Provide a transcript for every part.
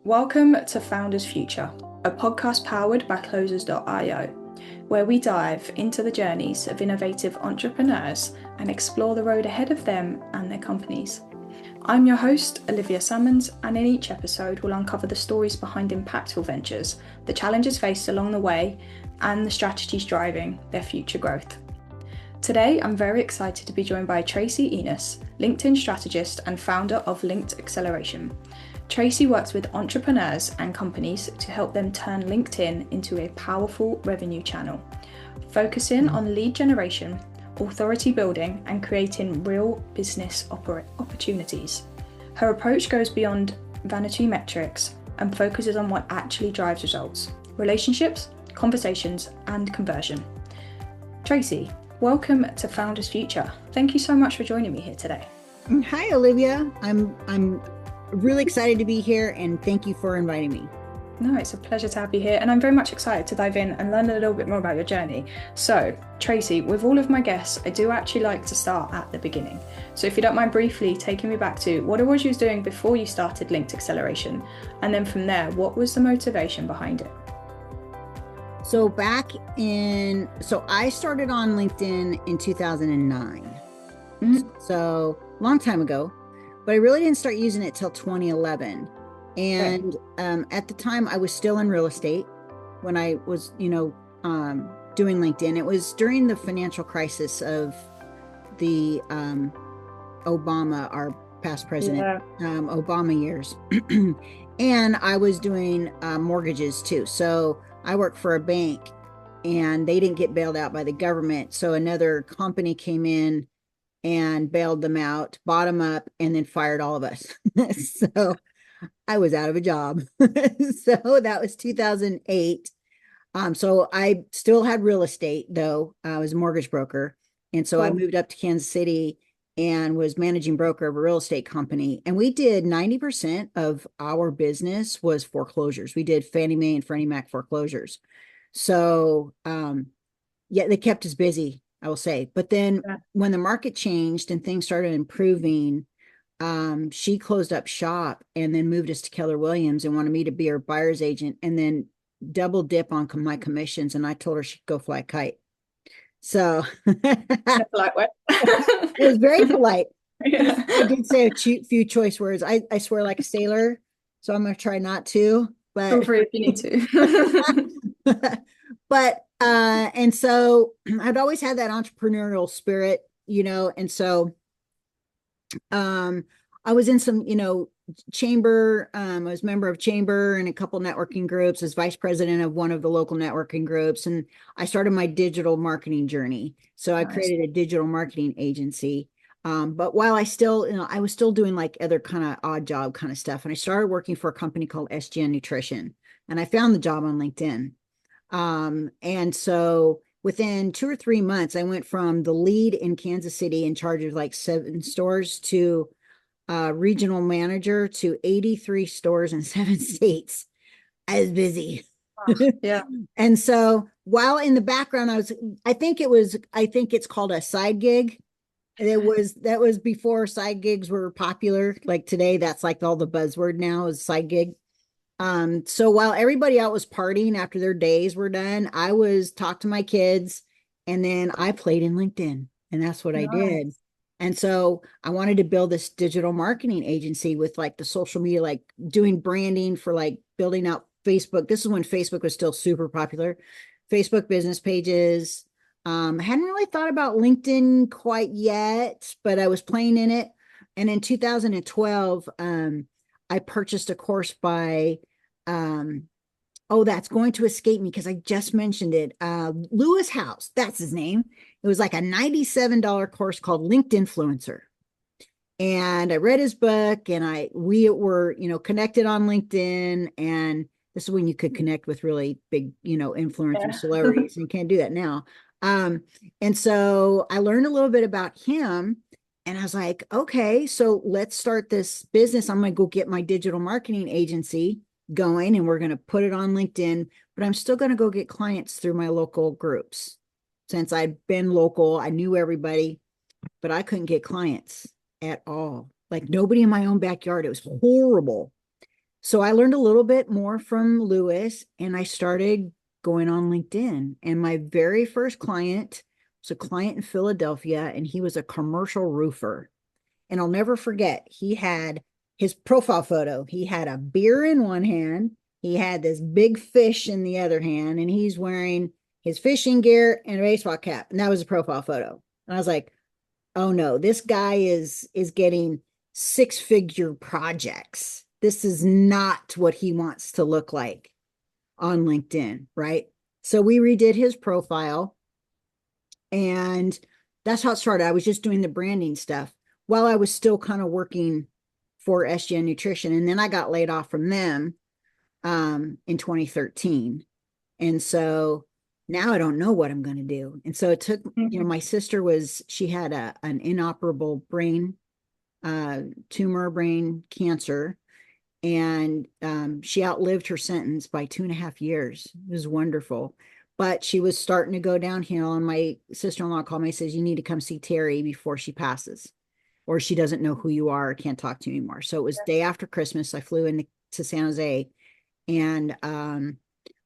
Welcome to Founders Future, a podcast powered by Closers.io, where we dive into the journeys of innovative entrepreneurs and explore the road ahead of them and their companies. I'm your host, Olivia Salmons, and in each episode we'll uncover the stories behind impactful ventures, the challenges faced along the way, and the strategies driving their future growth. Today, I'm very excited to be joined by Tracy Enos, LinkedIn strategist and founder of Linked Acceleration. Tracy works with entrepreneurs and companies to help them turn LinkedIn into a powerful revenue channel, focusing on lead generation, authority building, and creating real business opportunities. Her approach goes beyond vanity metrics and focuses on what actually drives results: relationships, conversations, and conversion. Tracy, welcome to Founders Future. Thank you so much for joining me here today. Hi, Olivia. I'm really excited to be here, and thank you for inviting me. No, it's a pleasure to have you here, and I'm very much excited to dive in and learn a little bit more about your journey. So, Tracy, with all of my guests, I do actually like to start at the beginning. So if you don't mind briefly taking me back to what it was you was doing before you started Linked Acceleration, and then from there, what was the motivation behind it? So I started on LinkedIn in 2009. So long time ago, but I really didn't start using it till 2011. And at the time I was still in real estate when I was, doing LinkedIn. It was during the financial crisis of the Obama, our past president, Obama years. And I was doing mortgages too. So I worked for a bank and they didn't get bailed out by the government. So another company came in and bailed them out, bought them up, and then fired all of us. So I was out of a job. So that was 2008. So I still had real estate, though. I was a mortgage broker. And so I moved up to Kansas City and was managing broker of a real estate company. And we did 90% of our business was foreclosures. We did Fannie Mae and Freddie Mac foreclosures. So, yeah, they kept us busy, I will say. But then when the market changed and things started improving, she closed up shop and then moved us to Keller Williams and wanted me to be her buyer's agent and then double dip on my commissions. And I told her she'd go fly a kite. So Polite way. it was very polite. Yeah. I did say a few choice words. I swear like a sailor, so I'm going to try not to. But Feel free if you need to. but and so I'd always had that entrepreneurial spirit, and so I was in some, chamber. I was a member of chamber and a couple networking groups, as vice president of one of the local networking groups. And I started my digital marketing journey. So I created a digital marketing agency. But while I still, I was still doing like other kind of odd job kind of stuff. And I started working for a company called SGN Nutrition. And I found the job on LinkedIn. And so within 2 or 3 months, I went from the lead in Kansas City in charge of like 7 stores to regional manager to 83 stores in 7 states. I was busy. Yeah. And so while in the background, I think it's called a side gig. That was before side gigs were popular. Like today, that's like all the buzzword now is side gig. So while everybody out was partying after their days were done, I was talking to my kids and then I played in LinkedIn and that's what I did. And so I wanted to build this digital marketing agency with like the social media, like doing branding for like building out Facebook. This is when Facebook was still super popular. Facebook business pages. I hadn't really thought about LinkedIn quite yet, but I was playing in it. And in 2012, I purchased a course by that's going to escape me because I just mentioned it. Lewis House, that's his name. It was like a $97 course called Linked Influencer. And I read his book and we were, connected on LinkedIn. And this is when you could connect with really big, influencers, celebrities, and you can't do that now. And so I learned a little bit about him and I was like, okay, so let's start this business. I'm going to go get my digital marketing agency going and we're going to put it on LinkedIn, but I'm still going to go get clients through my local groups. Since I'd been local, I knew everybody, but I couldn't get clients at all. Like nobody in my own backyard. It was horrible. So I learned a little bit more from Lewis and I started going on LinkedIn. And my very first client was a client in Philadelphia, and he was a commercial roofer. And I'll never forget, he had his profile photo. He had a beer in one hand, he had this big fish in the other hand, and he's wearing his fishing gear and a baseball cap. And that was a profile photo. And I was like, oh no, this guy is getting six-figure projects. This is not what he wants to look like on LinkedIn, right? So we redid his profile, and that's how it started. I was just doing the branding stuff while I was still kind of working for SGN Nutrition. And then I got laid off from them in 2013. And so now I don't know what I'm going to do. And so it took, my sister she had an inoperable brain tumor, brain cancer, and she outlived her sentence by 2.5 years. It was wonderful. But she was starting to go downhill, and my sister-in-law called me and says, you need to come see Terry before she passes, or she doesn't know who you are or can't talk to you anymore. So it was day after Christmas. I flew into San Jose, and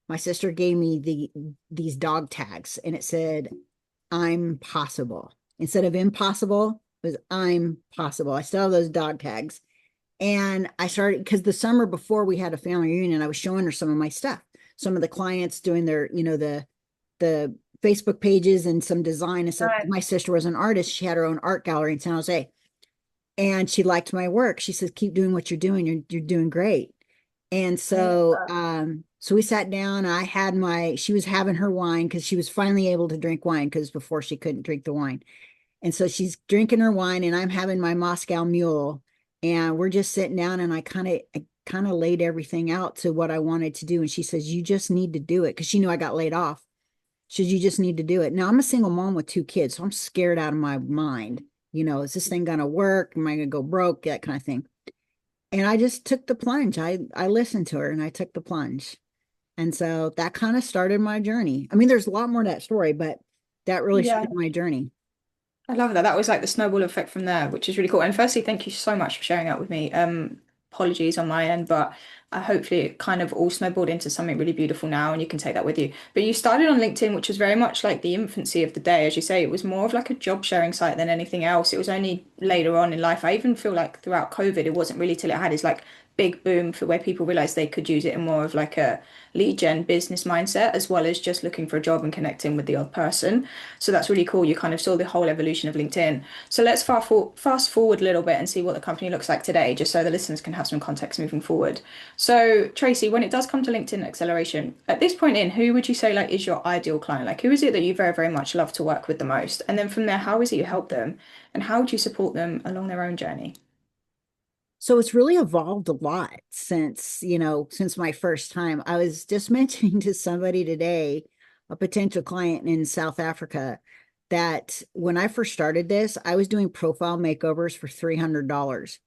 my sister gave me these dog tags, and it said, I'm possible. Instead of impossible, it was I'm possible. I still have those dog tags. And I started, because the summer before we had a family reunion, I was showing her some of my stuff, some of the clients doing their, the Facebook pages and some design and stuff. Right. My sister was an artist. She had her own art gallery in San Jose, and she liked my work. She says, keep doing what you're doing. You're doing great. And so, so we sat down. She was having her wine because she was finally able to drink wine, because before she couldn't drink the wine. And so she's drinking her wine, and I'm having my Moscow Mule, and we're just sitting down, and I kind of laid everything out to what I wanted to do. And she says, you just need to do it, because she knew I got laid off. She says, you just need to do it. Now I'm a single mom with 2 kids, so I'm scared out of my mind. Is this thing going to work? Am I going to go broke? That kind of thing. And I just took the plunge. I listened to her, and I took the plunge. And so that kind of started my journey. I mean, there's a lot more to that story, but that really Yeah. started my journey. I love that. That was like the snowball effect from there, which is really cool. And firstly, thank you so much for sharing that with me. Apologies on my end, but hopefully it kind of all snowballed into something really beautiful now, and you can take that with you. But you started on LinkedIn, which was very much like the infancy of the day, as you say. It was more of like a job sharing site than anything else. It was only later on in life. I even feel like throughout COVID, it wasn't really till it had its like big boom for where people realized they could use it in more of like a lead gen business mindset, as well as just looking for a job and connecting with the odd person. So that's really cool. You kind of saw the whole evolution of LinkedIn. So let's fast forward a little bit and see what the company looks like today, just so the listeners can have some context moving forward. So Tracy, when it does come to LinkedIn acceleration, at this point in, who would you say like is your ideal client? Like who is it that you very, very much love to work with the most? And then from there, how is it you help them? And how would you support them along their own journey? So it's really evolved a lot since my first time. I was just mentioning to somebody today, a potential client in South Africa, that when I first started this, I was doing profile makeovers for $300.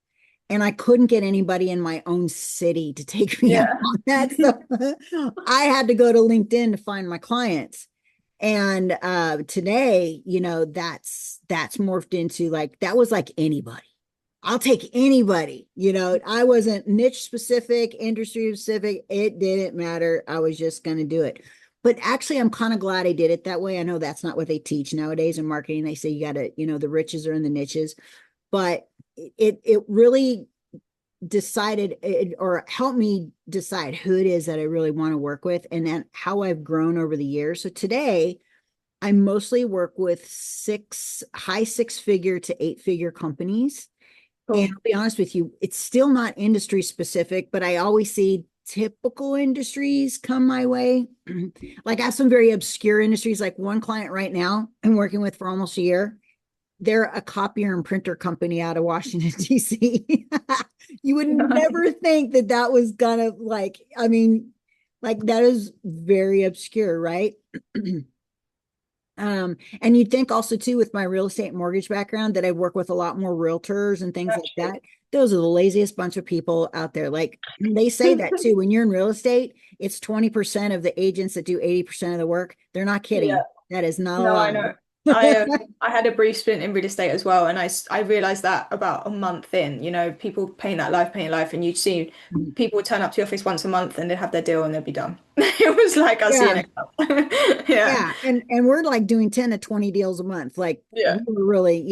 And I couldn't get anybody in my own city to take me out Yeah. on that. So I had to go to LinkedIn to find my clients. And today, that's morphed into like, that was like anybody. I'll take anybody. I wasn't niche specific, industry specific. It didn't matter. I was just going to do it. But actually, I'm kind of glad I did it that way. I know that's not what they teach nowadays in marketing. They say you got to, the riches are in the niches. But it really decided or helped me decide who it is that I really want to work with, and then how I've grown over the years. So today, I mostly work with high 6-figure to 8-figure companies. And Cool. I'll be honest with you, it's still not industry specific, but I always see typical industries come my way. Like I have some very obscure industries, like one client right now I'm working with for almost a year. They're a copier and printer company out of Washington, D.C. You would never think that was gonna I mean, like that is very obscure, right? And you'd think also too, with my real estate mortgage background, that I work with a lot more realtors and things like that. Those are the laziest bunch of people out there. Like they say that too. When you're in real estate, it's 20% of the agents that do 80% of the work. They're not Yeah. kidding. That is not a No, I lie. know. I had a brief stint in real estate as well, and I realized that about a month in, people paint life, and you'd see people would turn up to the office once a month and they'd have their deal and they'd be done. It was like, I'll see you Yeah. next month. Yeah. Yeah. And we're like doing 10 to 20 deals a month. Like we Yeah. were really,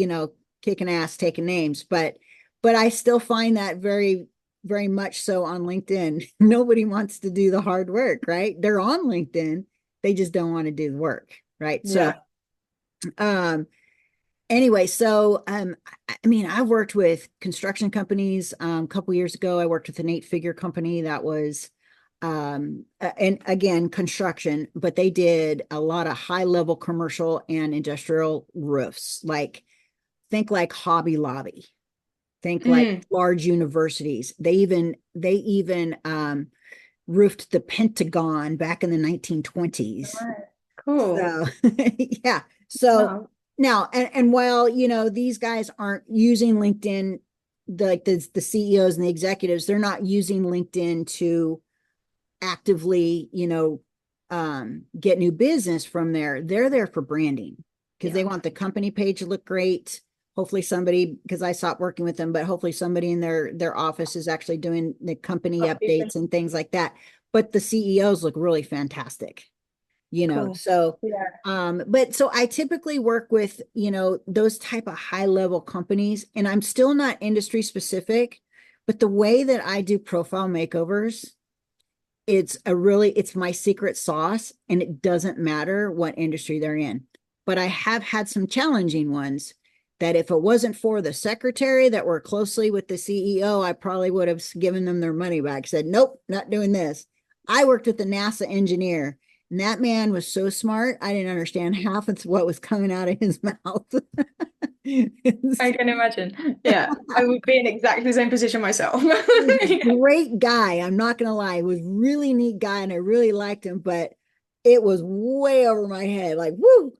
kicking ass, taking names, but I still find that very, very much so on LinkedIn. Nobody wants to do the hard work, right? They're on LinkedIn. They just don't want to do the work, right? So Yeah. um anyway, so I mean, I've worked with construction companies. A couple years ago, I worked with an eight-figure company that was, and again, construction, but they did a lot of high-level commercial and industrial roofs. Like, think like Hobby Lobby, think like Mm. large universities. They even roofed the Pentagon back in the 1920s. Right. Cool. So yeah. So Wow. now, and while these guys aren't using LinkedIn, the CEOs and the executives, they're not using LinkedIn to actively, get new business from there. They're there for branding because they Yeah. want the company page to look great. Hopefully somebody, because I stopped working with them, but hopefully somebody in their office is actually doing the company Upkeeping. updates and things like that. But the CEOs look really fantastic, Cool. so Yeah. but so I typically work with those type of high level companies, and I'm still not industry specific, but the way that I do profile makeovers, it's my secret sauce, and it doesn't matter what industry they're in. But I have had some challenging ones that if it wasn't for the secretary that worked closely with the CEO, I probably would have given them their money back, said nope, not doing this. I worked with the NASA engineer, and that man was so smart, I didn't understand half of what was coming out of his mouth. I can imagine. Yeah. I would be in exactly the same position myself. He was a Yeah. great guy. I'm not gonna lie. He was a really neat guy, and I really liked him, but it was way over my head. Like, woo.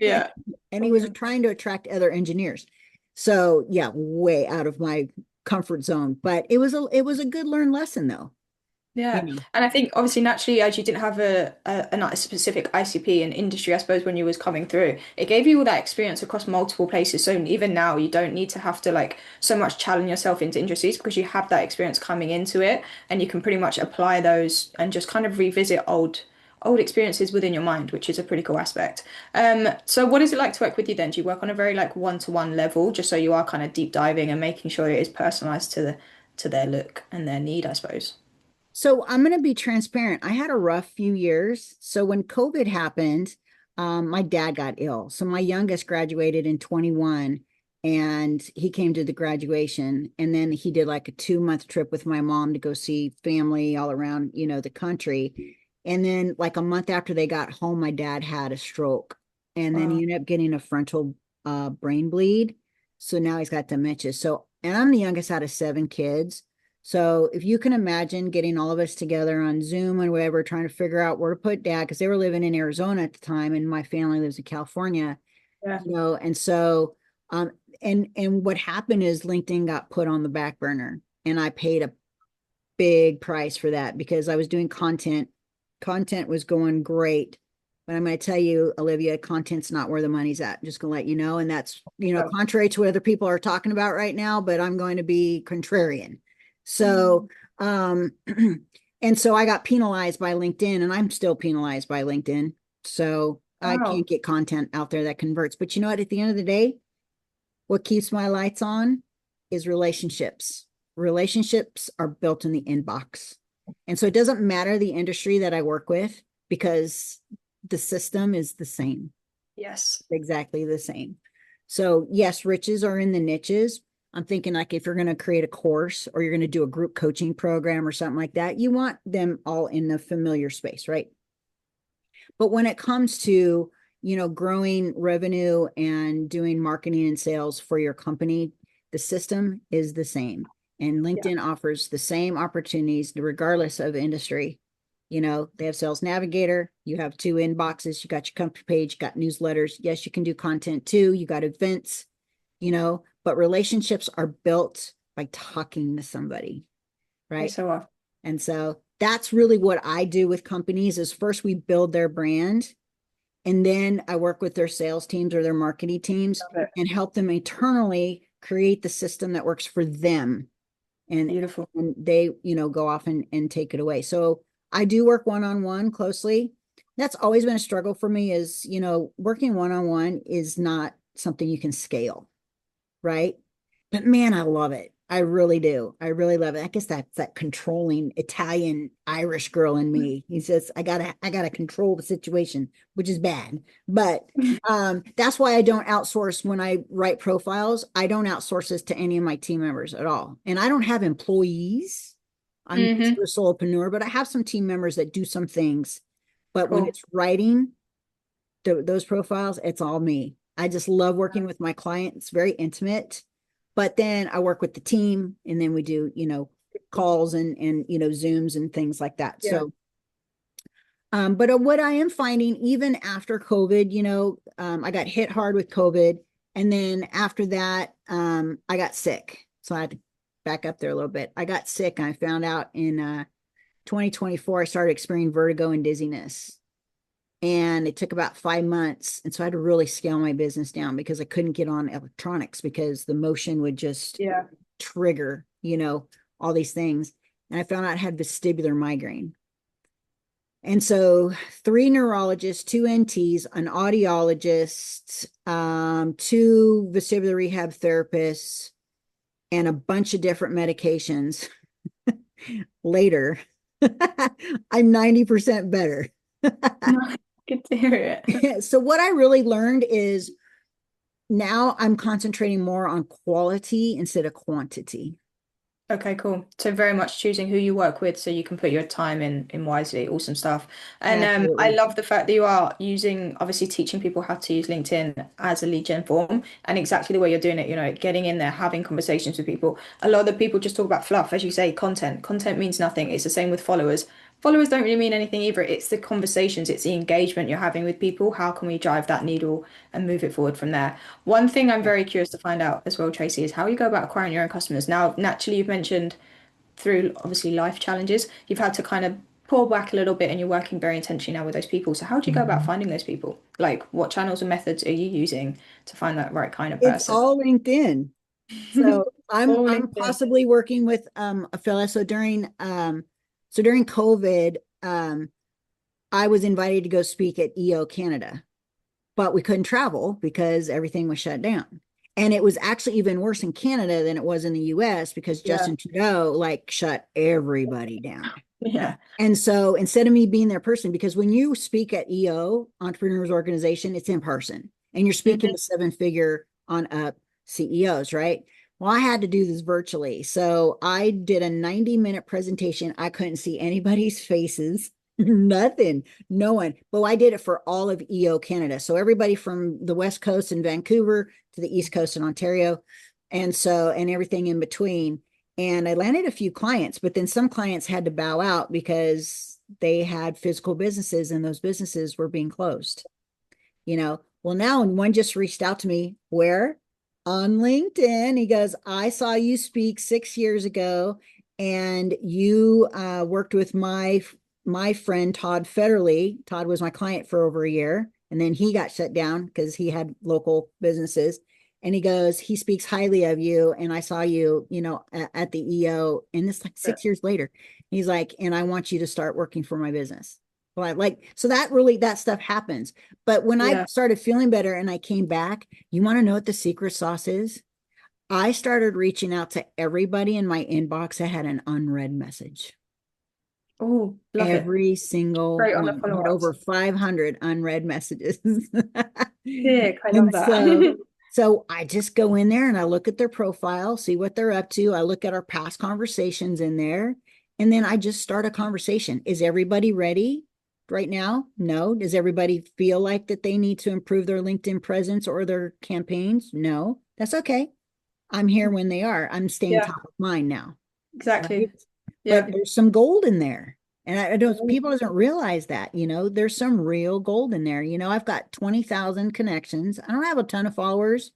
Yeah. And he was Um, trying to attract other engineers. So yeah, way out of my comfort zone. But it was a good learned lesson though. You Yeah, know. and I think obviously naturally, as you didn't have a specific ICP in industry, I suppose when you was coming through, it gave you all that experience across multiple places. So even now, you don't need to have to like so much challenge yourself into industries because you have that experience coming into it, and you can pretty much apply those and just kind of revisit old experiences within your mind, which is a pretty cool aspect. So what is it like to work with you then? Do you work on a very like one-to-one level, just so you are kind of deep diving and making sure it is personalized to their look and their need, I suppose. So I'm going to be transparent. I had a rough few years. So when COVID happened, my dad got ill. So my youngest graduated in 21, and he came to the graduation, and then he did like a 2 month trip with my mom to go see family all around, the country. And then like a month after they got home, my dad had a stroke, and then he Wow. ended up getting a frontal brain bleed. So now he's got dementia. So, and I'm the youngest out of seven kids. So if you can imagine getting all of us together on Zoom and whatever, trying to figure out where to put dad, because they were living in Arizona at the time, and my family lives in California, Yeah. and so um and what happened is LinkedIn got put on the back burner, and I paid a big price for that because I was doing content. Content was going great. But I'm going to tell you, Olivia, content's not where the money's at. I'm just going to let you know. And that's, Oh. contrary to what other people are talking about right now, but I'm going to be contrarian. Mm. So, and so I got penalized by LinkedIn, and I'm still penalized by LinkedIn. So I can't Wow. get content out there that converts. But you know what? At the end of the day, what keeps my lights on is relationships. Relationships are built in the inbox. And so it doesn't matter the industry that I work with because the system is the same, Yes. exactly the same. So, yes, riches are in the niches. I'm thinking like if you're going to create a course or you're going to do a group coaching program or something like that, you want them all in the familiar space, right? But when it comes to, growing revenue and doing marketing and sales for your company, the system is the same. And Yeah. LinkedIn offers the same opportunities regardless of industry. They have Sales Navigator, you have two inboxes, you got your company page, you got newsletters. Yes, you can do content too, you got events, but relationships are built by talking to somebody, Okay, right? so And so that's really what I do with companies is first we build their brand, And then I work with their sales teams or their marketing teams Love it. and help them internally create the system that works for them. And, Beautiful. and they, go off and take it away. So I do work one-on-one closely. That's always been a struggle for me is, working one-on-one is not something you can scale, right? But man, I love it. I really do. I really love it. I guess that's that controlling Italian Irish girl in me. He says, I gotta control the situation, which is bad. But that's why I don't outsource when I write profiles. I don't outsource this to any of my team members at all. And I don't have employees. I'm just Mm-hmm. a solopreneur, but I have some team members that do some things. But when Cool. it's writing those profiles, it's all me. I just love working with my client. It's very intimate. But then I work with the team and then we do, calls and Zooms and things like that. Yeah. So but what I am finding, even after COVID, I got hit hard with COVID. And then after that, I got sick. So I had to back up there a little bit. I got sick and I found out in 2024, I started experiencing vertigo and dizziness. And it took about 5 months. And so I had to really scale my business down because I couldn't get on electronics because the motion would just Yeah. trigger, all these things. And I found out I had vestibular migraine. And so 3 neurologists, 2 NTs, an audiologist, 2 vestibular rehab therapists, and a bunch of different medications later, I'm 90% better. Good to hear it. So what I really learned is now I'm concentrating more on quality instead of quantity. Okay, cool. So very much choosing who you work with so you can put your time in wisely. Awesome stuff. And I Absolutely. love the fact that you are using, obviously teaching people how to use LinkedIn as a lead gen form and exactly the way you're doing it, getting in there, having conversations with people. A lot of the people just talk about fluff, as you say, content. Content means nothing. It's the same with followers. Followers don't really mean anything either. It's the conversations, it's the engagement you're having with people. How can we drive that needle and move it forward from there? One thing I'm very curious to find out as well, Tracy, is how you go about acquiring your own customers. Now, naturally, you've mentioned through obviously life challenges, you've had to kind of pull back a little bit and you're working very intentionally now with those people. So how do you go about finding those people? Like, what channels and methods are you using to find that right kind of It's person? all LinkedIn. So I'm All I'm LinkedIn. possibly working with a fellow. So during COVID, I was invited to go speak at EO Canada, but we couldn't travel because everything was shut down. And it was actually even worse in Canada than it was in the US because Yeah. Justin Trudeau like shut everybody down. Yeah. And so instead of me being their person, because when you speak at EO, Entrepreneurs Organization, it's in person and you're speaking Hmm. to 7-figure on up CEOs, right? Well, I had to do this virtually. So I did a 90-minute presentation. I couldn't see anybody's faces, nothing, no one. But I did it for all of EO Canada. So everybody from the West Coast in Vancouver to the East Coast in Ontario. And everything in between. And I landed a few clients, but then some clients had to bow out because they had physical businesses and those businesses were being closed. Well, now one just reached out to me where on LinkedIn. He goes, I saw you speak 6 years ago and you worked with my friend Todd Federley. Todd was my client for over a year and then he got shut down because he had local businesses. And he goes, he speaks highly of you. And I saw you, at the EO, and it's like 6 years later. He's like, and I want you to start working for my business. Well, so that stuff happens. But when I Yeah. started feeling better and I came back, you want to know what the secret sauce is? I started reaching out to everybody in my inbox that had an unread message. Oh, love it. Every single Great on the one. I had follow-ups. over 500 unread messages. Sick. I love And so, that. so I just go in there and I look at their profile, see what they're up to. I look at our past conversations in there, and then I just start a conversation. Is everybody ready right now? No. Does everybody feel like that they need to improve their LinkedIn presence or their campaigns? No. That's okay. I'm here when they are. I'm staying Yeah, top of mind now. Right. exactly. But Yeah. there's some gold in there. And I don't, people doesn't realize that, there's some real gold in there. I've got 20,000 connections. I don't have a ton of followers,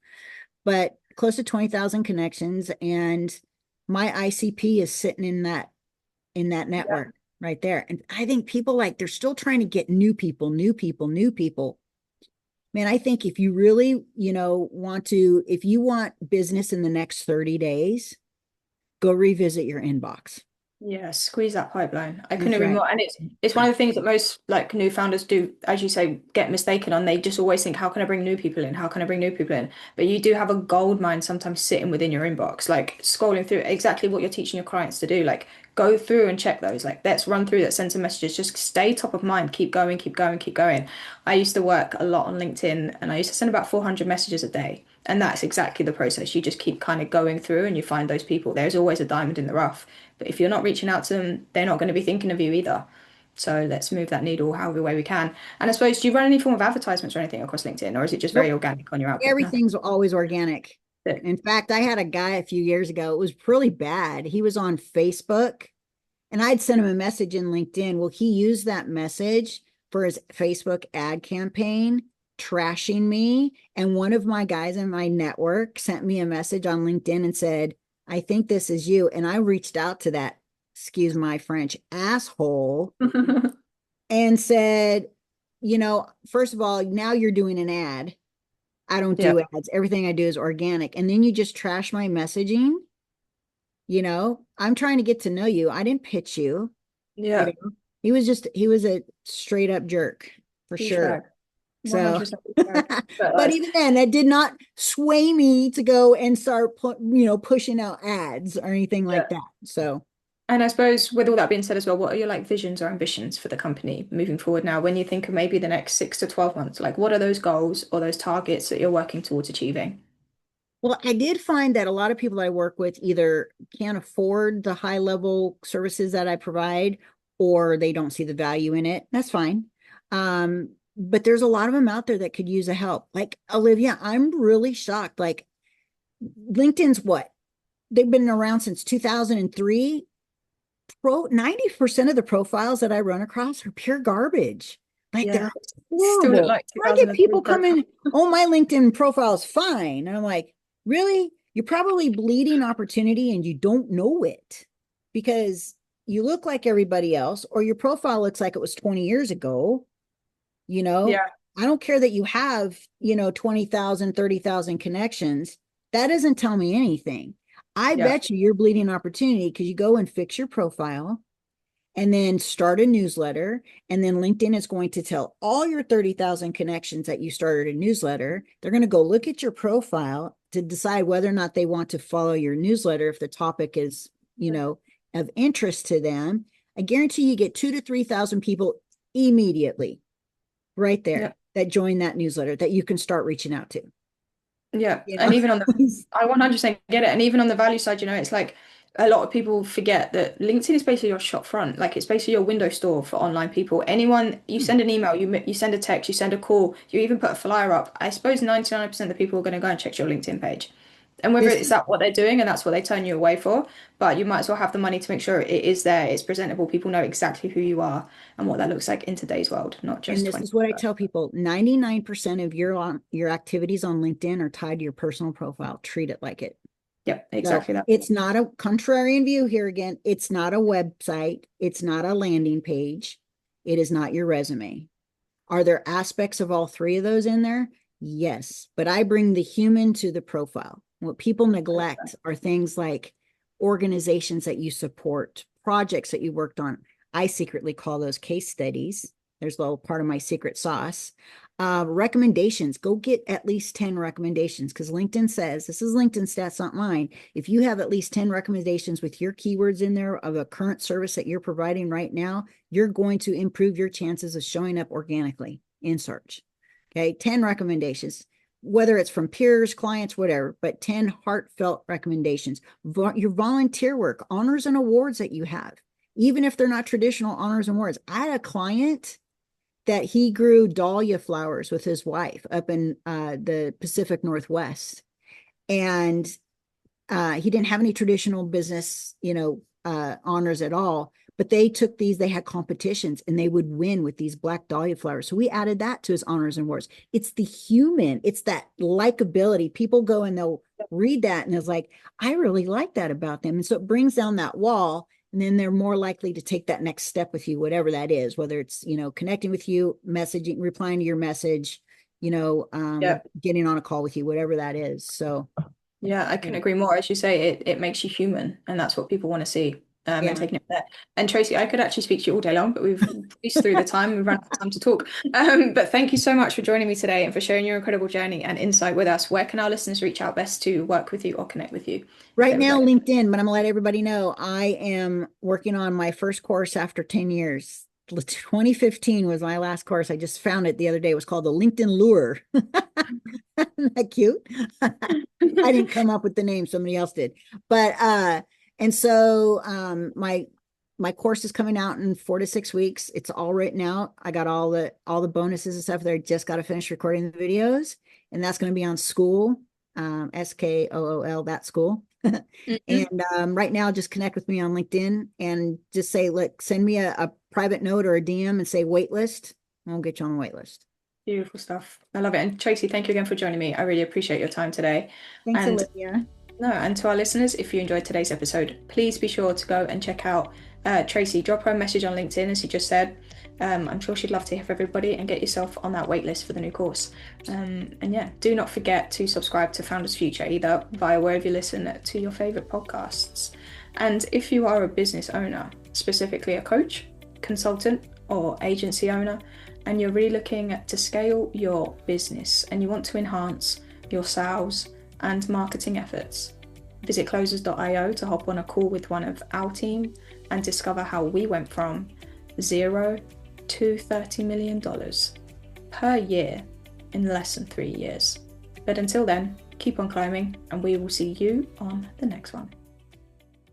but close to 20,000 connections. And my ICP is sitting in that Yeah. network right there. And I think people they're still trying to get new people, new people, new people. Man, I think if you really, want to, if you want business in the next 30 days, go revisit your inbox. Yeah, squeeze that pipeline. I couldn't That's agree right. more. And it's one of the things that most like new founders do, as you say, get mistaken on. They just always think, how can I bring new people in? How can I bring new people in? But you do have a gold mine sometimes sitting within your inbox, like scrolling through exactly what you're teaching your clients to do. Like go through and check those. Like let's run through that, send some messages. Just stay top of mind. Keep going, keep going, keep going. I used to work a lot on LinkedIn and I used to send about 400 messages a day. And that's exactly the process. You just keep kind of going through and you find those people. There's always a diamond in the rough. But if you're not reaching out to them, they're not going to be thinking of you either. So let's move that needle however way we can. And I suppose, do you run any form of advertisements or anything across LinkedIn, or is it just very Nope. organic on your output? Nothing. Everything's always organic. In fact, I had a guy a few years ago. It was really bad. He was on Facebook and I'd sent him a message in LinkedIn. Well, he used that message for his Facebook ad campaign, trashing me. And one of my guys in my network sent me a message on LinkedIn and said, I think this is you. And I reached out to that, excuse my French, asshole and said, first of all, now you're doing an ad. I don't Yeah. do ads. Everything I do is organic. And then you just trash my messaging. I'm trying to get to know you. I didn't pitch you. You Yeah. know, he was a straight up jerk for sure. Douchebag. So, 100% douchebag. But but even then, that did not sway me to go and start, pushing out ads or anything like yeah. that. So, And I suppose with all that being said as well, what are your like visions or ambitions for the company moving forward now? When you think of maybe the next 6 to 12 months, like what are those goals or those targets that you're working towards achieving? well, I did find that a lot of people I work with either can't afford the high level services that I provide or they don't see the value in it. That's fine. But there's a lot of them out there that could use a help. Like Olivia, I'm really shocked. Like LinkedIn's what? They've been around since 2003. 90% of the profiles that I run across are pure garbage. Like Yeah. they're Still look horrible. like I get 2003 people profile. coming, oh, my LinkedIn profile is fine. And I'm like, really? You're probably bleeding opportunity and you don't know it because you look like everybody else, or your profile looks like it was 20 years ago. You know, Yeah. I don't care that you have, 20,000, 30,000 connections. That doesn't tell me anything. I Yeah. bet you're bleeding opportunity because you go and fix your profile and then start a newsletter. And then LinkedIn is going to tell all your 30,000 connections that you started a newsletter. They're going to go look at your profile to decide whether or not they want to follow your newsletter if the topic is, of interest to them. I guarantee you get 2 to 3,000 people immediately right Yeah. there that join that newsletter that you can start reaching out to. Yeah. You And know, even on the, I 100% get it. And even on the value side, it's like a lot of people forget that LinkedIn is basically your shop front. Like it's basically your window store for online people. Anyone, you send an email, you send a text, you send a call, you even put a flyer up. I suppose 99% of the people are going to go and check your LinkedIn page. And whether this it's that what they're doing and that's what they turn you away for, but you might as well have the money to make sure it is there, it's presentable, people know exactly who you are and what that looks like in today's world, not and just this 20. is what I tell people: 99% of your activities on LinkedIn are tied to your personal profile. Treat it like it. Yep, So exactly that. it's not a contrarian view here again. It's not a website. It's not a landing page. It is not your resume. Are there aspects of all three of those in there? Yes, but I bring the human to the profile. What people neglect are things like organizations that you support, projects that you worked on. I secretly call those case studies. There's a little part of my secret sauce. Recommendations. Go get at least 10 recommendations because LinkedIn says, this is LinkedIn stats, not mine. If you have at least 10 recommendations with your keywords in there of a current service that you're providing right now, you're going to improve your chances of showing up organically in search. Okay, 10 recommendations, whether it's from peers, clients, whatever, but 10 heartfelt recommendations. Your volunteer work, honors and awards that you have, even if they're not traditional honors and awards. I had a client that he grew dahlia flowers with his wife up in the Pacific Northwest. And he didn't have any traditional business, honors at all. But they took these, they had competitions and they would win with these black dahlia flowers. So we added that to his honors and awards. It's the human, it's that likability. People go and they'll read that and it's like, I really like that about them. And so it brings down that wall. And then they're more likely to take that next step with you, whatever that is, whether it's, connecting with you, messaging, replying to your message, Yeah. getting on a call with you, whatever that is. So Yeah, I yeah. couldn't agree more. As you say, it makes you human, and that's what people want to see. And Yeah. taking it there. And Tracy, I could actually speak to you all day long, but we've breezed through the time. We've run out of time to talk. But thank you so much for joining me today and for sharing your incredible journey and insight with us. Where can our listeners reach out best to work with you or connect with you if Right they would now, like? LinkedIn, but I'm gonna let everybody know I am working on my first course after 10 years. 2015 was my last course. I just found it the other day. It was called the LinkedIn Lure. Isn't that cute? I didn't come up with the name, somebody else did. But and so my course is coming out in 4 to 6 weeks. It's all written out. I got all the bonuses and stuff there. Just got to finish recording the videos, and that's going to be on School, SKOOL, that school. Mhm. And right now, just connect with me on LinkedIn and just say, look, send me a private note or a DM and say waitlist. And we'll get you on the waitlist. Beautiful stuff. I love it. And Tracy, thank you again for joining me. I really appreciate your time today. Thanks, And Olivia. no, and to our listeners, if you enjoyed today's episode, please be sure to go and check out Tracy. Drop her a message on LinkedIn, as you just said. I'm sure she'd love to hear from everybody and get yourself on that wait list for the new course. And yeah, do not forget to subscribe to Founders Future, either via wherever you listen to your favorite podcasts. And if you are a business owner, specifically a coach, consultant, or agency owner, and you're really looking to scale your business and you want to enhance your sales and marketing efforts, visit closers.io to hop on a call with one of our team and discover how we went from zero to $30 million per year in less than 3 years. But until then, keep on climbing, and we will see you on the next one.